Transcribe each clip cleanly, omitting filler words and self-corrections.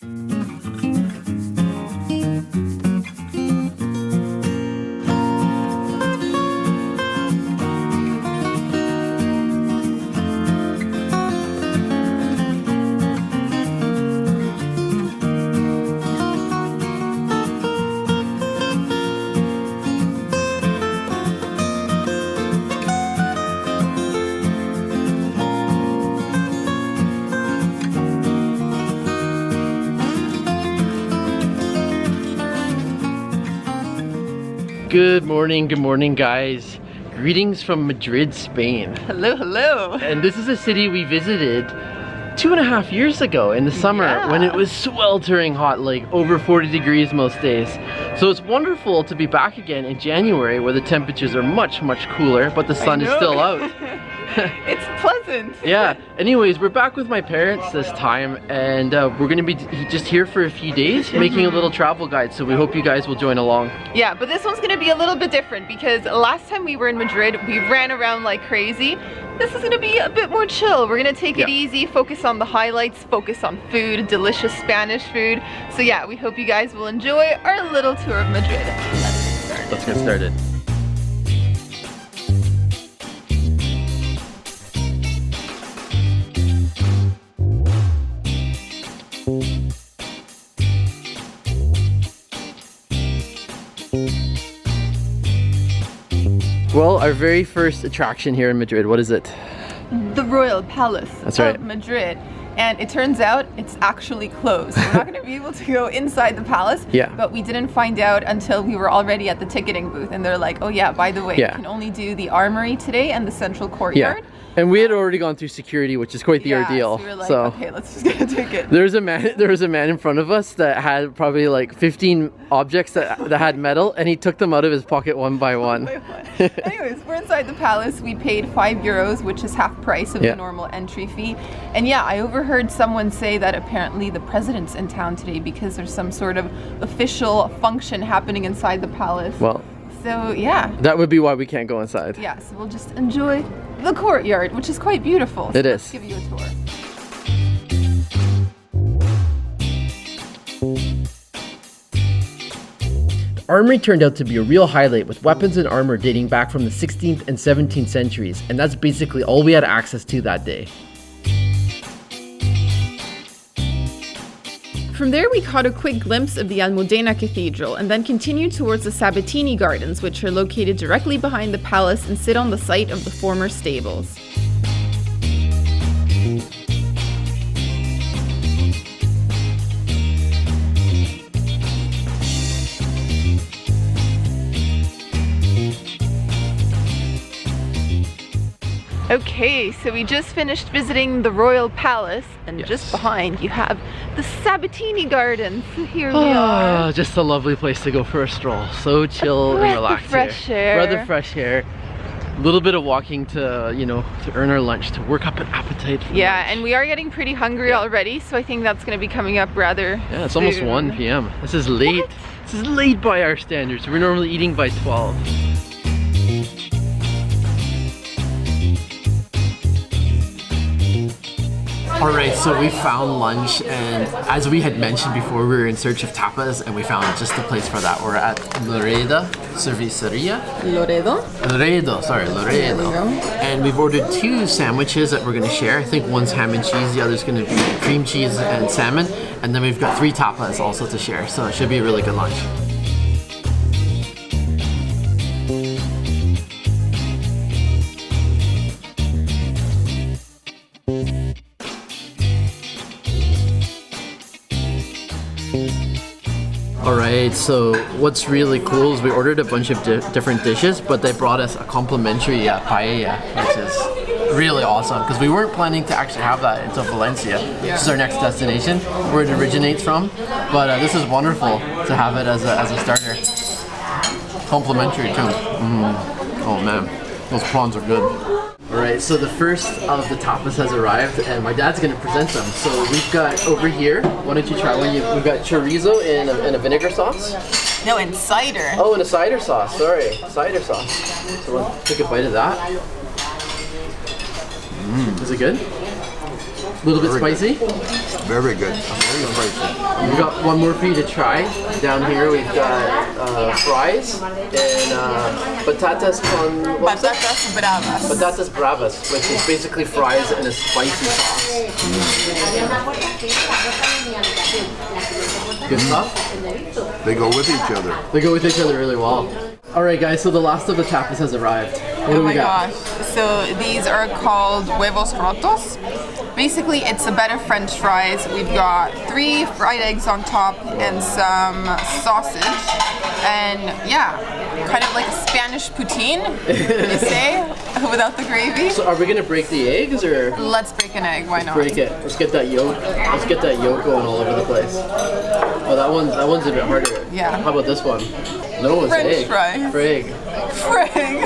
Good morning guys. Greetings from Madrid, Spain. Hello, hello. And this is a city we visited 2.5 years ago in the summer when it was sweltering hot, like over 40 degrees most days. So it's wonderful to be back again in January where the temperatures are much cooler, but the sun is still out. It's pleasant. Yeah. Anyways, we're back with my parents this time, and we're gonna be just here for a few days making a little travel guide, so we hope you guys will join along. Yeah, but this one's gonna be a little bit different because last time we were in Madrid, we ran around like crazy. This is gonna be a bit more chill. We're gonna take it easy, focus on the highlights, focus on food, delicious Spanish food. So yeah, we hope you guys will enjoy our little tour of Madrid. Let's get started. Well, our very first attraction here in Madrid, what is it? The Royal Palace of Madrid. And it turns out it's actually closed. We're not going to be able to go inside the palace, but we didn't find out until we were already at the ticketing booth, and they're like, oh yeah, by the way, you can only do the Armoury today and the central courtyard. And we had already gone through security, which is quite the ordeal. So we were like, okay, let's just get a ticket. There was a man in front of us that had probably like 15 objects that had metal, and he took them out of his pocket one by one. Anyways, we're inside the palace. We paid €5, which is half price of the normal entry fee. And yeah, I overheard someone say that apparently the president's in town today because there's some sort of official function happening inside the palace. Well, so yeah. That would be why we can't go inside. Yeah, so we'll just enjoy the courtyard, which is quite beautiful. So it is. Let's give you a tour. The Armoury turned out to be a real highlight with weapons and armor dating back from the 16th and 17th centuries, and that's basically all we had access to that day. From there we caught a quick glimpse of the Almudena Cathedral and then continued towards the Sabatini Gardens, which are located directly behind the palace and sit on the site of the former stables. Okay, so we just finished visiting the Royal Palace, and just behind you have the Sabatini Garden. So here we are. Just a lovely place to go for a stroll. So chill and relaxed. Fresh air. Breath of fresh air. A little bit of walking to, you know, to earn our lunch, to work up an appetite for lunch. And we are getting pretty hungry already, so I think that's going to be coming up rather Yeah, it's almost 1 p.m. This is late. What? This is late by our standards. We're normally eating by 12. Alright, so we found lunch, and as we had mentioned before, we were in search of tapas, and we found just the place for that. We're at Loredo Cerveceria. Loredo, sorry, Loredo. And we've ordered 2 sandwiches that we're going to share. I think one's ham and cheese, the other's going to be cream cheese and salmon. And then we've got 3 tapas also to share, so it should be a really good lunch. Alright, so what's really cool is we ordered a bunch of different dishes, but they brought us a complimentary paella, which is really awesome because we weren't planning to actually have that until Valencia, which is our next destination, where it originates from. But this is wonderful to have it as a starter. Complimentary too. Oh man, those prawns are good. Alright, so the first of the tapas has arrived, and my dad's going to present them. So we've got over here, why don't you try one? We've got chorizo in a vinegar sauce. No, in cider. Oh, in a cider sauce, sorry. Cider sauce. So we'll take a bite of that. Is it good? little bit spicy? Very good. Very spicy. We got one more for you to try. Down here we've got fries and patatas con... Patatas bravas. Patatas bravas, which is basically fries in a spicy sauce. Good stuff? They go with each other. They go with each other really well. Alright guys, so the last of the tapas has arrived. What do we got? Gosh. So these are called huevos rotos. Basically, it's a bed of French fries. We've got 3 fried eggs on top and some sausage. And yeah, kind of like a Spanish poutine, you say, without the gravy. So are we gonna break the eggs or? Let's break an egg, why not? Break it. Let's get that yolk. Let's get that yolk going all over the place. Oh, that one's a bit harder. Yeah. How about this one? No, it's French egg. fries. Frig. Frig.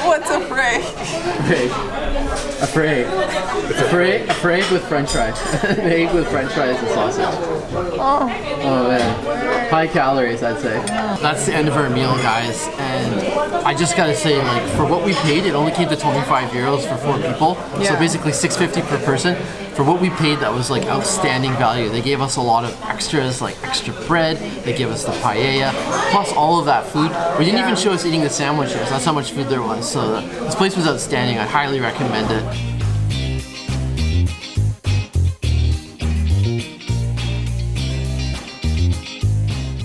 What's a frig? Frig. A frig. A frig with French fries. An egg with French fries and sausage. Oh man. High calories, I'd say. That's the end of our meal, guys. And I just gotta say, like, for what we paid, it only came to 25 euros for 4 people. Yeah. So basically $6.50 per person. For what we paid, that was like outstanding value. They gave us a lot of extras, like extra bread. They gave us the paella, plus all of that food. We didn't even show us eating the sandwiches. That's how much food there was. So this place was outstanding. I highly recommend it.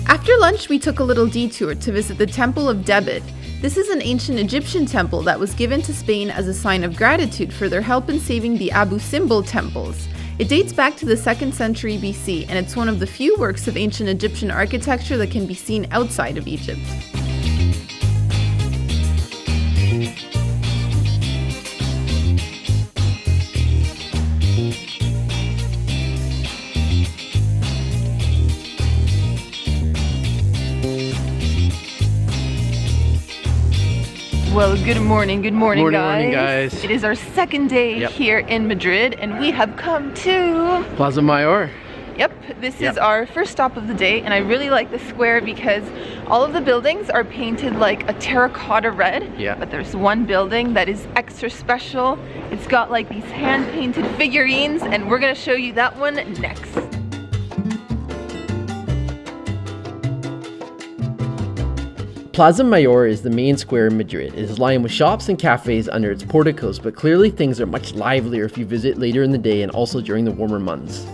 After lunch, we took a little detour to visit the Temple of Debod. This is an ancient Egyptian temple that was given to Spain as a sign of gratitude for their help in saving the Abu Simbel temples. It dates back to the 2nd century BC, and it's one of the few works of ancient Egyptian architecture that can be seen outside of Egypt. Well, good morning, guys. It is our second day here in Madrid, and we have come to Plaza Mayor. Yep, this is our first stop of the day, and I really like the square because all of the buildings are painted like a terracotta red. Yeah. But there's one building that is extra special. It's got like these hand-painted figurines, and we're gonna show you that one next. Plaza Mayor is the main square in Madrid. It is lined with shops and cafes under its porticos, but clearly things are much livelier if you visit later in the day and also during the warmer months.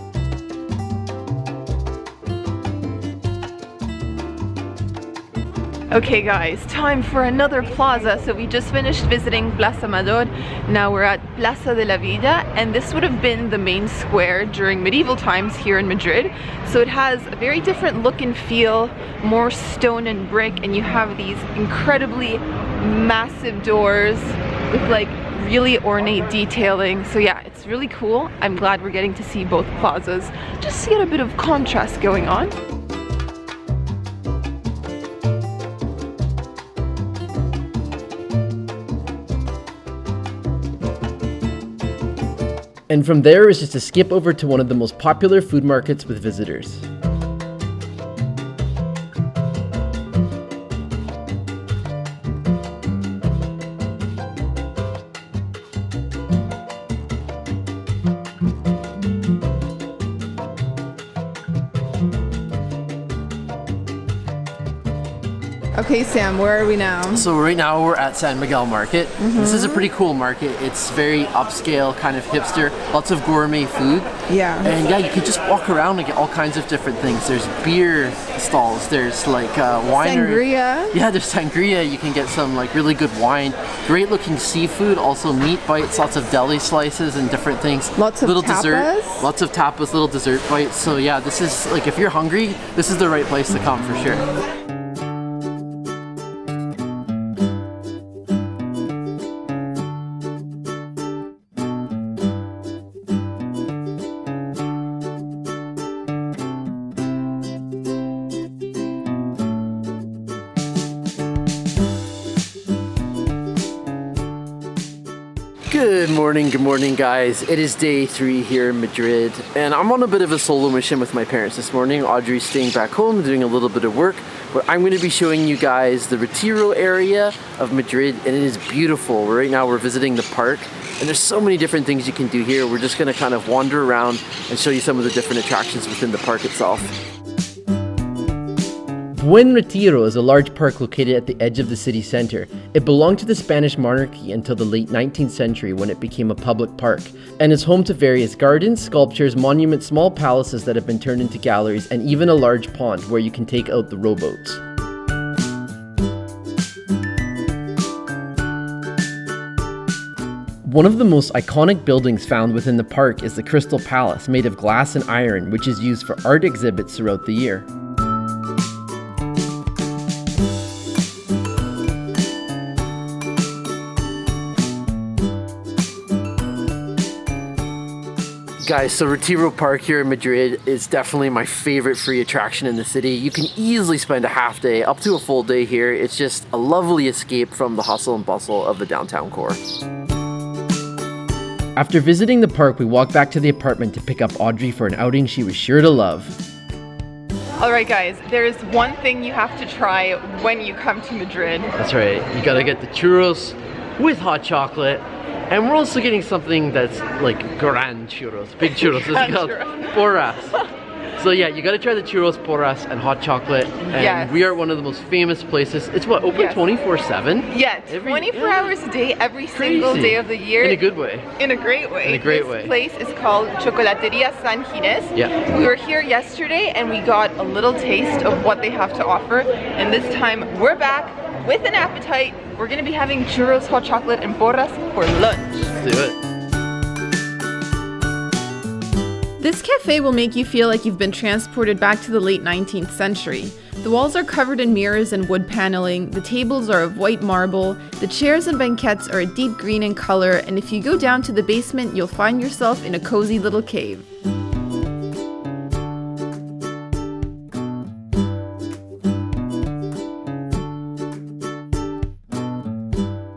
Okay guys, time for another plaza. So we just finished visiting Plaza Mayor. Now we're at Plaza de la Vida, and this would have been the main square during medieval times here in Madrid. So it has a very different look and feel, more stone and brick, and you have these incredibly massive doors with like really ornate detailing. So yeah, it's really cool. I'm glad we're getting to see both plazas just to get a bit of contrast going on. And from there is just a skip over to one of the most popular food markets with visitors. Okay, Sam, where are we now? So right now we're at San Miguel Market. This is a pretty cool market. It's very upscale, kind of hipster, lots of gourmet food. Yeah. And yeah, you can just walk around and get all kinds of different things. There's beer stalls, there's like winery. Sangria. Yeah, there's sangria. You can get some like really good wine. Great looking seafood, also meat bites, lots of deli slices and different things. Lots of little tapas. dessert, lots of tapas, little dessert bites. So yeah, this is like, if you're hungry, this is the right place to come for sure. Good morning guys. It is day 3 here in Madrid, and I'm on a bit of a solo mission with my parents this morning. Audrey's staying back home doing a little bit of work, but I'm going to be showing you guys the Retiro area of Madrid, and it is beautiful. Right now we're visiting the park, And there's so many different things you can do here. We're just gonna kind of wander around and show you some of the different attractions within the park itself. Buen Retiro is a large park located at the edge of the city center. It belonged to the Spanish monarchy until the late 19th century when it became a public park, and is home to various gardens, sculptures, monuments, small palaces that have been turned into galleries, and even a large pond where you can take out the rowboats. One of the most iconic buildings found within the park is the Crystal Palace, made of glass and iron, which is used for art exhibits throughout the year. Guys, so Retiro Park here in Madrid is definitely my favorite free attraction in the city. You can easily spend a half day, up to a full day here. It's just a lovely escape from the hustle and bustle of the downtown core. After visiting the park, we walked back to the apartment to pick up Audrey for an outing she was sure to love. All right, guys, there's one thing you have to try when you come to Madrid. That's right, you gotta get the churros with hot chocolate. And we're also getting something that's like gran churros, big churros. It's called porras. So yeah, you gotta try the churros, porras, and hot chocolate. And yes. We are one of the most famous places. It's what, open 24/7? Yeah, 24 hours a day, every single day of the year. In a good way. In a great way. In a great way. This place is called Chocolateria San Ginés. Yeah. We were here yesterday and we got a little taste of what they have to offer. And this time we're back with an appetite. We're gonna be having churros, hot chocolate, and porras for lunch. Let's do it. This cafe will make you feel like you've been transported back to the late 19th century. The walls are covered in mirrors and wood paneling, the tables are of white marble, the chairs and banquettes are a deep green in color, and if you go down to the basement, you'll find yourself in a cozy little cave.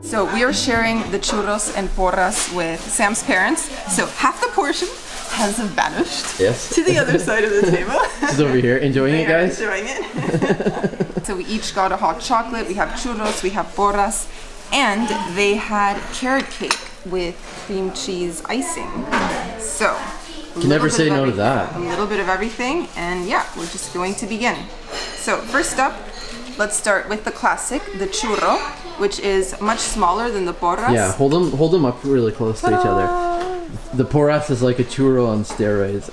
So we are sharing the churros and porras with Sam's parents. So half the portion has vanished to the other side of the table. She's over here enjoying it, guys. Enjoying it. So we each got a hot chocolate. We have churros, we have porras, and they had carrot cake with cream cheese icing. So you can never say no to that. A little bit of everything, and yeah, we're just going to begin. So first up, let's start with the classic, the churro, which is much smaller than the porras. Yeah, hold them up really close to each other. The porras is like a churro on steroids.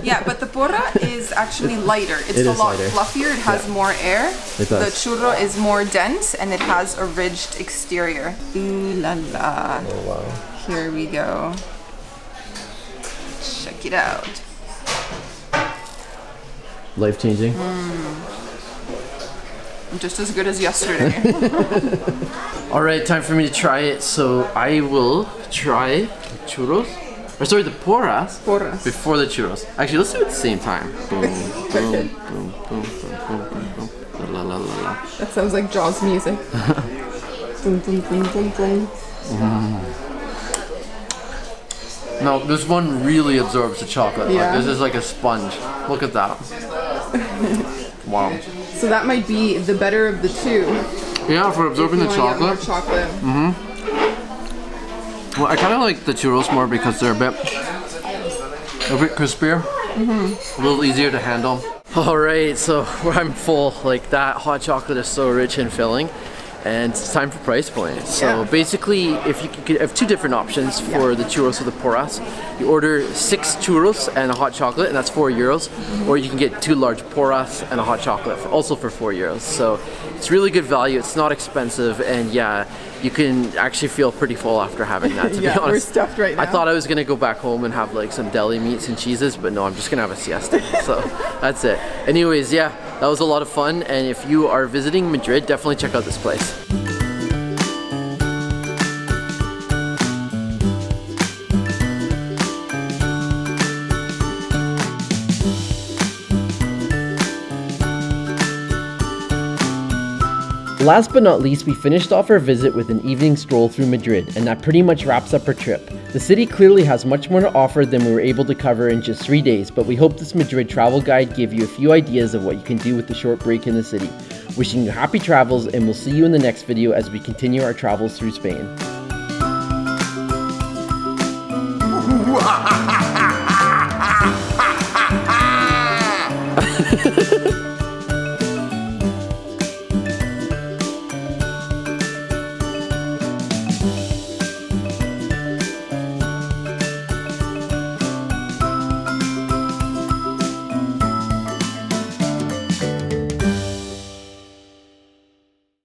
Yeah, but the porra is actually lighter. It's a lot fluffier. It has more air. It does. The churro is more dense and it has a ridged exterior. Ooh la la. Oh wow. Here we go. Check it out. Life-changing. Just as good as yesterday. All right, time for me to try it. So I will try the churros. Or sorry, the porras. Before the churros. Actually, let's do it at the same time. Boom, boom, boom, boom, boom, boom, boom, boom. La la la la. That sounds like Jaws music. Boom, boom, boom, boom, boom. No, this one really absorbs the chocolate. Yeah. Like, this is like a sponge. Look at that. Wow. So that might be the better of the two. Yeah, for absorbing the chocolate. Well, I kind of like the churros more because they're a bit crispier, a little easier to handle. All right, so I'm full. Like that hot chocolate is so rich and filling, and it's time for price point. So basically, if you could have two different options for the churros or the porras, you order 6 churros and a hot chocolate, and that's €4, or you can get 2 large porras and a hot chocolate, also for €4. So it's really good value. It's not expensive, and yeah, you can actually feel pretty full after having that, to be honest. We're stuffed right now. I thought I was gonna go back home and have like some deli meats and cheeses, but no, I'm just gonna have a siesta. So that's it. Anyways, yeah, that was a lot of fun, and if you are visiting Madrid, definitely check out this place. Last but not least, we finished off our visit with an evening stroll through Madrid, and that pretty much wraps up our trip. The city clearly has much more to offer than we were able to cover in just 3 days, but we hope this Madrid travel guide gave you a few ideas of what you can do with the short break in the city. Wishing you happy travels, and we'll see you in the next video as we continue our travels through Spain. Ooh,